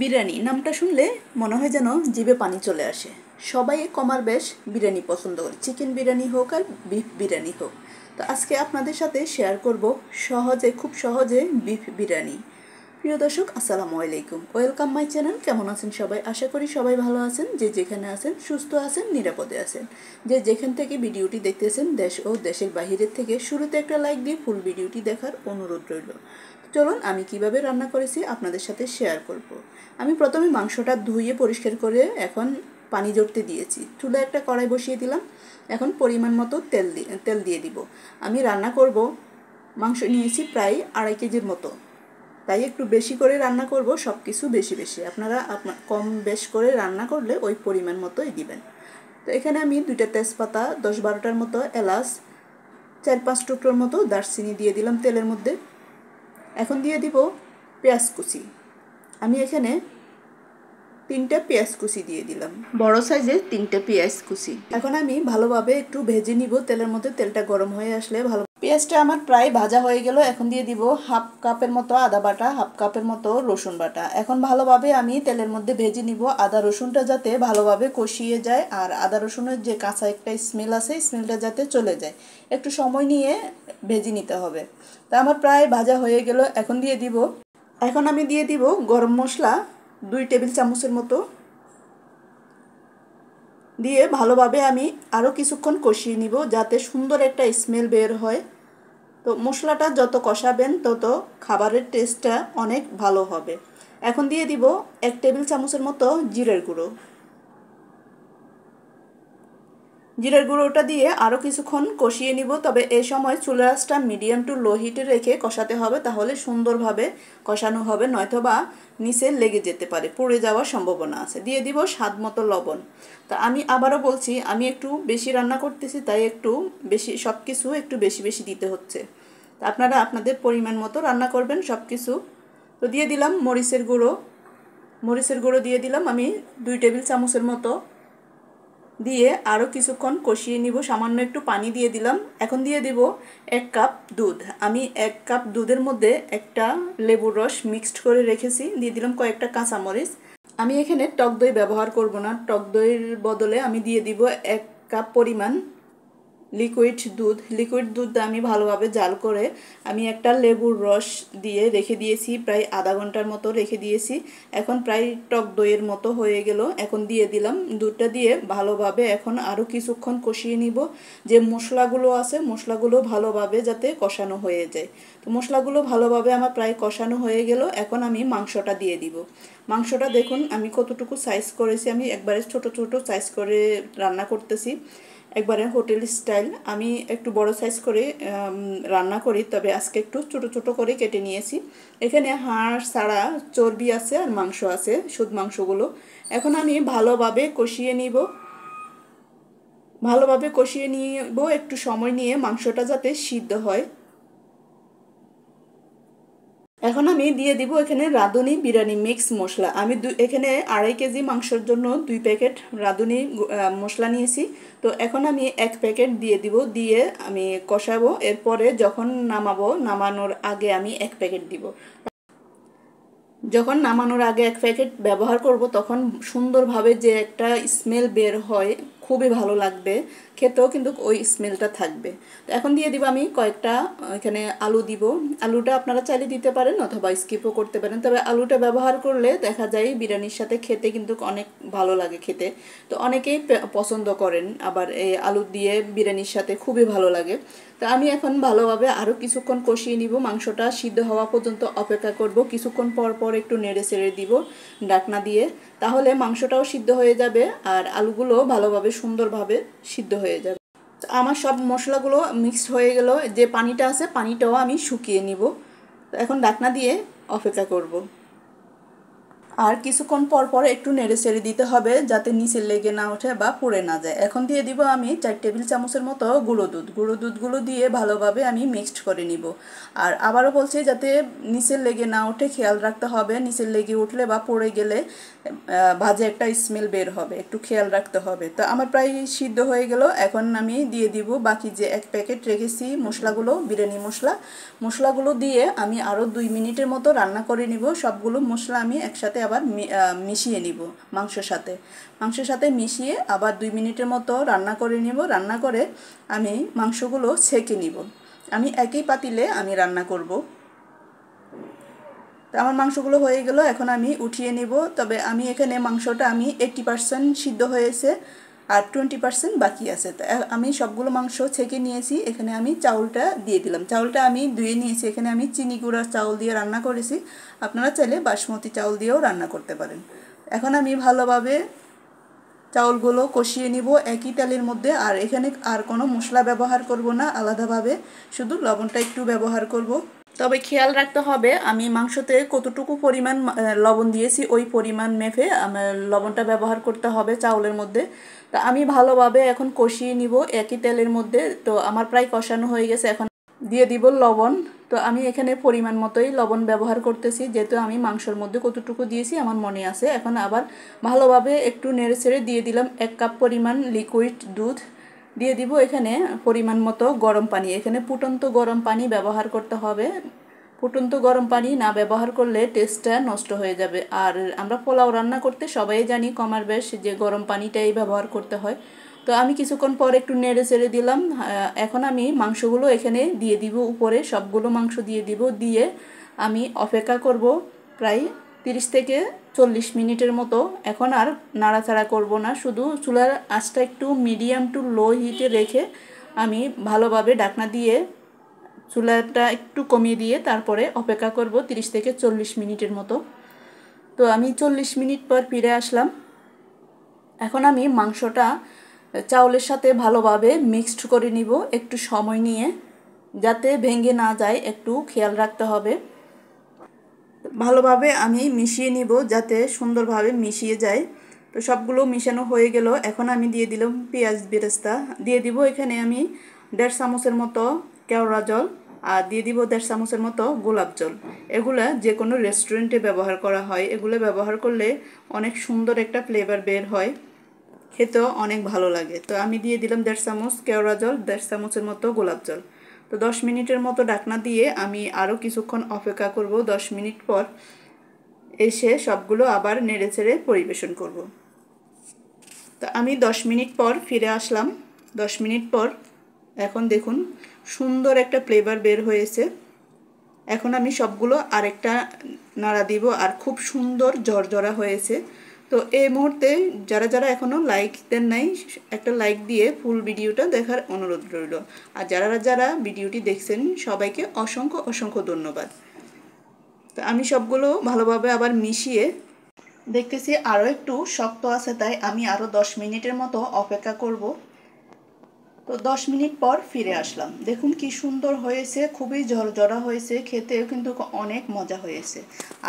বিরিয়ানি নামটা শুনলে মনে হয় যেন জিভে পানি চলে আসে। সবাই কমার বেশ বিরিয়ানি পছন্দ করে, চিকেন বিরিয়ানি হোক আর বিফ বিরিয়ানি হোক। তো আজকে আপনাদের সাথে শেয়ার করব খুব সহজে বিফ বিরিয়ানি। প্রিয় দর্শক, আসসালামু আলাইকুম, ওয়েলকাম মাই চ্যানেল। কেমন আছেন সবাই? আশা করি সবাই ভালো আছেন। যে যেখানে আছেন সুস্থ আছেন, নিরাপদে আছেন। যে যেখান থেকে ভিডিওটি দেখতেছেন, দেশ ও দেশের বাহিরের থেকে, শুরুতে একটা লাইক দিয়ে ফুল ভিডিওটি দেখার অনুরোধ রইল। চলুন আমি কিভাবে রান্না করেছি আপনাদের সাথে শেয়ার করব। আমি প্রথমে মাংসটা ধুয়ে পরিষ্কার করে এখন পানি ঝরতে দিয়েছি। চুলায় একটা কড়াই বসিয়ে দিলাম। এখন পরিমাণ মতো তেল দিয়ে দিব। আমি রান্না করব, মাংস নিয়েছি প্রায় 2.5 কেজির মতো, তাই একটু বেশি করে রান্না করব। সব কিছু বেশি বেশি, আপনারা কম বেশ করে রান্না করলে ওই পরিমাণ মতোই দিবেন। তো এখানে আমি 2টা তেজপাতা, 10-12টার মতো এলাচ, 4-5 টুকরোর মতো দারচিনি দিয়ে দিলাম তেলের মধ্যে। এখন দিয়ে দিব পেঁয়াজ কুচি। আমি এখানে 3টা পেঁয়াজ কুচি দিয়ে দিলাম, বড় সাইজের 3টে পেঁয়াজ কুচি। এখন আমি ভালোভাবে একটু ভেজে নিব তেলের মধ্যে। তেলটা গরম হয়ে আসলে ভালো, পেঁয়াজটা আমার প্রায় ভাজা হয়ে গেল। এখন দিয়ে দিব 1/2 কাপের মতো আদা বাটা, 1/2 কাপের মতো রসুন বাটা। এখন ভালোভাবে আমি তেলের মধ্যে ভেজে নিব, আদা রসুনটা যাতে ভালোভাবে কষিয়ে যায় আর আদা রসুনের যে কাঁচা একটা স্মেল আছে, স্মেলটা যাতে চলে যায়। একটু সময় নিয়ে ভেজে নিতে হবে। তা আমার প্রায় ভাজা হয়ে গেল। এখন আমি দিয়ে দিব গরম মশলা 2 টেবিল চামচের মতো দিয়ে ভালোভাবে আমি আরও কিছুক্ষণ কষিয়ে নিব, যাতে সুন্দর একটা স্মেল বের হয়। তো মশলাটা যত কষাবেন তত খাবারের টেস্টটা অনেক ভালো হবে। এখন দিয়ে দিব 1 টেবিল চামচের মতো জিরের গুঁড়ো। জিরের গুঁড়োটা দিয়ে আরও কিছুক্ষণ কষিয়ে নিব। তবে এই সময় চুলার আঁচটা মিডিয়াম টু লো হিটে রেখে কষাতে হবে, তাহলে সুন্দরভাবে কষানো হবে, নয়তোবা নিচে লেগে যেতে পারে, পুড়ে যাওয়ার সম্ভাবনা আছে। দিয়ে দিব স্বাদ মতো লবণ। তা আমি আবারও বলছি, আমি একটু বেশি রান্না করতেছি, তাই একটু বেশি, সব কিছু একটু বেশি বেশি দিতে হচ্ছে। তা আপনারা আপনাদের পরিমাণ মতো রান্না করবেন সব কিছু। তো দিয়ে দিলাম মরিচের গুঁড়ো দিয়ে দিলাম আমি 2 টেবিল চামচের মতো, দিয়ে আরও কিছুক্ষণ কষিয়ে নিব। সামান্য একটু পানি দিয়ে দিলাম। এখন দিয়ে দিব 1 কাপ দুধ। আমি 1 কাপ দুধের মধ্যে একটা লেবুর রস মিক্সড করে রেখেছি। দিয়ে দিলাম কয়েকটা কাঁচামরিচ। আমি এখানে টক দই ব্যবহার করব না, টক দইয়ের বদলে আমি দিয়ে দিব 1 কাপ পরিমাণ লিকুইড দুধ আমি ভালোভাবে জাল করে আমি একটা লেবুর রস দিয়ে রেখে দিয়েছি, প্রায় আধা ঘন্টার মতো রেখে দিয়েছি। এখন প্রায় টক দইয়ের মতো হয়ে গেল। এখন দিয়ে দিলাম দুধটা, দিয়ে ভালোভাবে এখন আরও কিছুক্ষণ কষিয়ে নিব। যে মশলাগুলো আছে, মশলাগুলো ভালোভাবে যাতে কষানো হয়ে যায়। তো মশলাগুলো ভালোভাবে আমার প্রায় কষানো হয়ে গেল। এখন আমি মাংসটা দিয়ে দিব। মাংসটা দেখুন আমি কতটুকু সাইজ করেছি, আমি একবারে ছোট ছোট সাইজ করে রান্না করতেছি, একবারে হোটেল স্টাইল। আমি একটু বড় সাইজ করে রান্না করি, তবে আজকে একটু ছোট ছোট করে কেটে নিয়েছি। এখানে হাড় ছাড়া চর্বি আছে আর মাংস আছে, শুধু মাংসগুলো। এখন আমি ভালোভাবে কষিয়ে নিব, একটু সময় নিয়ে, মাংসটা যাতে সিদ্ধ হয়। এখন আমি দিয়ে দিব এখানে রাঁধুনি বিরিয়ানি মিক্স মশলা। আমি এখানে 2.5 কেজি মাংসের জন্য 2 প্যাকেট রাঁধুনি মশলা নিয়েছি। তো এখন আমি 1 প্যাকেট দিয়ে দিব, দিয়ে আমি কষাবো। এরপরে যখন নামানোর আগে আমি 1 প্যাকেট দিব। যখন নামানোর আগে 1 প্যাকেট ব্যবহার করব, তখন সুন্দরভাবে যে একটা স্মেল বের হয়, খুবই ভালো লাগবে খেতেও, কিন্তু ওই স্মেলটা থাকবে। তো এখন দিয়ে দিব আমি কয়েকটা এখানে আলু দিব। আলুটা আপনারা চাইলে দিতে পারেন অথবা স্কিপও করতে পারেন, তবে আলুটা ব্যবহার করলে দেখা যায় বিরিয়ানির সাথে খেতে কিন্তু অনেক ভালো লাগে খেতে। তো অনেকেই পছন্দ করেন, আবার এই আলু দিয়ে বিরিয়ানির সাথে খুবই ভালো লাগে। তো আমি এখন ভালোভাবে আরও কিছুক্ষণ কষিয়ে নিব, মাংসটা সিদ্ধ হওয়া পর্যন্ত অপেক্ষা করব। কিছুক্ষণ পর পর একটু নেড়ে চেড়ে দিব ঢাকনা দিয়ে, তাহলে মাংসটাও সিদ্ধ হয়ে যাবে আর আলুগুলো ভালোভাবে সুন্দরভাবে সিদ্ধ হয়ে যাবে। আমার সব মশলাগুলো মিক্সড হয়ে গেল, যে পানিটা আছে পানিটাও আমি শুকিয়ে নিব। তো এখন ঢাকনা দিয়ে অপেক্ষা করব। আর কিছুক্ষণ পর পর একটু নেড়ে চেড়ে দিতে হবে, যাতে নিচে লেগে না ওঠে বা পুড়ে না যায়। এখন দিয়ে দিব আমি 4 টেবিল চামচের মতো গুঁড়ো দুধগুলো দিয়ে ভালোভাবে আমি মিক্সড করে নিব। আর আবারও বলছি, যাতে নিচে লেগে না ওঠে খেয়াল রাখতে হবে। নিচে লেগে উঠলে বা পড়ে গেলে বাজে একটা স্মেল বের হবে, একটু খেয়াল রাখতে হবে। তো আমার প্রায় সিদ্ধ হয়ে গেল। এখন আমি দিয়ে দিব বাকি যে 1 প্যাকেট রেখেছি বিরিয়ানি মশলাগুলো দিয়ে আমি আরও 2 মিনিটের মতো রান্না করে নিব। সবগুলো মশলা আমি একসাথে আবার মিশিয়ে নিব মাংসের সাথে মিশিয়ে আবার 2 মিনিটের মতো রান্না করে নিব। রান্না করে আমি মাংসগুলো ছেঁকে নিব। আমি একই পাতিলে আমি রান্না করব। তো আমার মাংসগুলো হয়ে গেল, এখন আমি উঠিয়ে নিব। তবে আমি এখানে মাংসটা আমি 80% সিদ্ধ হয়েছে আর 20% বাকি আছে। তো আমি সবগুলো মাংস ছেঁকে নিয়েছি। এখানে আমি চাউলটা দিয়ে দিলাম। চাউলটা আমি ধুয়ে নিয়েছি। এখানে আমি চিনি গুঁড়ার চাউল দিয়ে রান্না করেছি। আপনারা চাইলে বাসমতি চাউল দিয়েও রান্না করতে পারেন। এখন আমি ভালোভাবে চাউলগুলো কষিয়ে নিব একই তেলের মধ্যে। আর এখানে আর কোনো মশলা ব্যবহার করব না আলাদাভাবে, শুধু লবণটা একটু ব্যবহার করব। তবে খেয়াল রাখতে হবে আমি মাংসতে কতটুকু পরিমাণ লবণ দিয়েছি ওই পরিমাণ মেপে আমার লবণটা ব্যবহার করতে হবে চাউলের মধ্যে। তা আমি ভালোভাবে এখন কষিয়ে নিব একই তেলের মধ্যে। তো আমার প্রায় কষানো হয়ে গেছে, এখন দিয়ে দিব লবণ। তো আমি এখানে পরিমাণ মতোই লবণ ব্যবহার করতেছি, যেহেতু আমি মাংসের মধ্যে কতটুকু দিয়েছি আমার মনে আছে। এখন আবার ভালোভাবে একটু নেড়েচেড়ে দিয়ে দিলাম 1 কাপ পরিমাণ লিকুইড দুধ। দিয়ে দিব এখানে পরিমাণ মতো গরম পানি। এখানে ফুটন্ত গরম পানি ব্যবহার করতে হবে। ফুটন্ত গরম পানি না ব্যবহার করলে টেস্টটা নষ্ট হয়ে যাবে। আর আমরা পোলাও রান্না করতে সবাই জানি কমার বেশ যে গরম পানিটাই ব্যবহার করতে হয়। তো আমি কিছুক্ষণ পর একটু নেড়ে চেড়ে দিলাম। এখন আমি মাংসগুলো এখানে দিয়ে দিব, উপরে সবগুলো মাংস দিয়ে দিব। দিয়ে আমি অপেক্ষা করব প্রায় 30 থেকে 40 মিনিটের মতো। এখন আর নাড়াচাড়া করব না, শুধু চুলার আঁচটা একটু মিডিয়াম টু লো হিটে রেখে আমি ভালোভাবে ঢাকনা দিয়ে চুলাটা একটু কমিয়ে দিয়ে তারপরে অপেক্ষা করব 30 থেকে 40 মিনিটের মতো। তো আমি 40 মিনিট পর ফিরে আসলাম। এখন আমি মাংসটা চাউলের সাথে ভালোভাবে মিক্সড করে নিব একটু সময় নিয়ে, যাতে ভেঙে না যায় একটু খেয়াল রাখতে হবে। ভালোভাবে আমি মিশিয়ে নিব যাতে সুন্দরভাবে মিশিয়ে যায়। তো সবগুলো মিশানো হয়ে গেল। এখন আমি দিয়ে দিলাম পেঁয়াজ বেরেস্তা। দিয়ে দিব এখানে আমি 1.5 চামচের মতো কেওড়া জল, আর দিয়ে দিব 1.5 চামচের মতো গোলাপ জল। এগুলা যে কোনো রেস্টুরেন্টে ব্যবহার করা হয়। এগুলো ব্যবহার করলে অনেক সুন্দর একটা ফ্লেভার বের হয়, খেতেও অনেক ভালো লাগে। তো আমি দিয়ে দিলাম 1.5 চামচ কেওড়া জল, 1.5 চামচের মতো গোলাপ জল। তো 10 মিনিটের মতো ঢাকনা দিয়ে আমি আরও কিছুক্ষণ অপেক্ষা করব। 10 মিনিট পর এসে সবগুলো আবার নেড়েচেড়ে পরিবেশন করব। তো আমি 10 মিনিট পর ফিরে আসলাম। 10 মিনিট পর এখন দেখুন সুন্দর একটা ফ্লেভার বের হয়েছে। এখন আমি সবগুলো আরেকটা নাড়া দিব, আর খুব সুন্দর ঝরঝরা হয়েছে। তো এই মুহূর্তে যারা যারা এখনও লাইক দেন নাই, একটা লাইক দিয়ে ফুল ভিডিওটা দেখার অনুরোধ রইল। আর যারা যারা ভিডিওটি দেখছেন সবাইকে অসংখ্য অসংখ্য ধন্যবাদ। তো আমি সবগুলো ভালোভাবে আবার মিশিয়ে দেখতেছি আরও একটু শক্ত আছে, তাই আমি আরও 10 মিনিটের মতো অপেক্ষা করব। তো 10 মিনিট পর ফিরে আসলাম। দেখুন কি সুন্দর হয়েছে, খুবই ঝরঝরা হয়েছে, খেতেও কিন্তু অনেক মজা হয়েছে।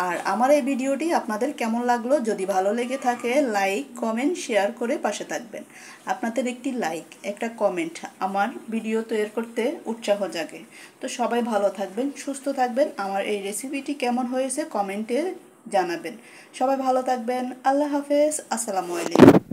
আর আমার এই ভিডিওটি আপনাদের কেমন লাগলো, যদি ভালো লেগে থাকে লাইক কমেন্ট শেয়ার করে পাশে থাকবেন। আপনাদের একটি লাইক একটা কমেন্ট আমার ভিডিও তৈরি করতে উৎসাহ জাগে। তো সবাই ভালো থাকবেন, সুস্থ থাকবেন। আমার এই রেসিপিটি কেমন হয়েছে কমেন্টে জানাবেন। সবাই ভালো থাকবেন। আল্লাহ হাফেজ। আসসালামু আলাইকুম।